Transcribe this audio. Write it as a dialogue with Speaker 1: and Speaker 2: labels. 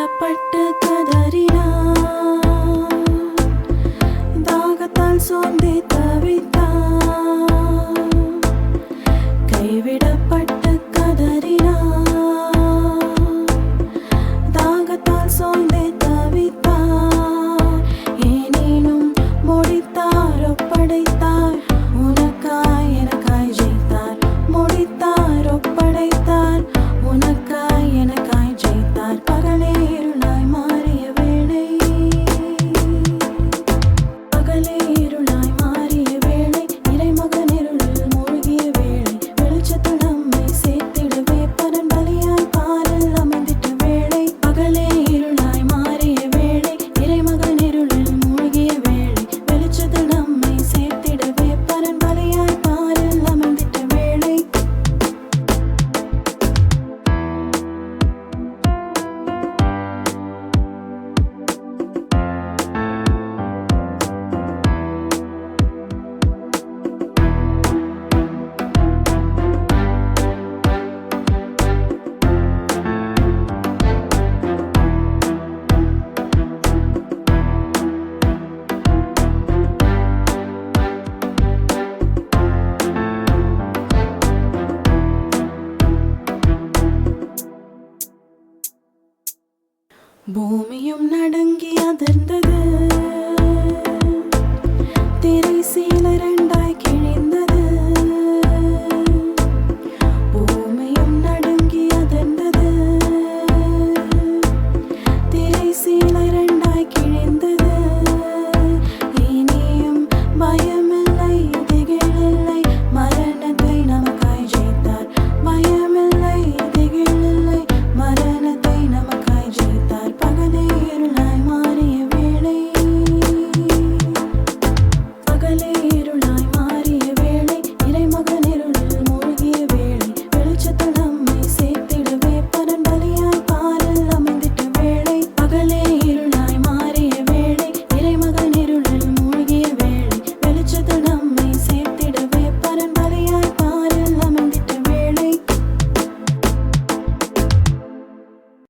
Speaker 1: கைவிடப்பட்டு கதறினான், தாகத்தால் சோர்ந்தே தவித்தான். கைவிடப்பட்டு கதறினான், தாகத்தால் சோர்ந்தே தவித்தான். ஏனேனும் முடித்தார், ஒப்படைத்தார், உனக்காய் எனக்காய் ஜெயித்தார். முடித்தார், ஒப்படைத்தார், உனக்காய் எனக்காய் ஜெயித்தார். பகலே இருளாய் மாறிய வேளை, பகலே இருளாய் மாறிய வேளை, இறைமகன் இருளில் மூழ்கிய வேளை, வெளிச்சத்தில் நம்மை சேர்த்திடவே பரன் பலியாய் பாரில் அமைந்திட்ட வேளை. பகலே இருளாய் மாறிய வேளை, இறைமகன் இருளில் மூழ்கிய வேளை, வெளிச்சத்தில் நம்மை சேர்த்திடவே பரன் பலியாய் பாரில் அமைந்திட்ட வேளை. பூமியும் நடுங்கி அதிர்ந்தது, திரை சீலர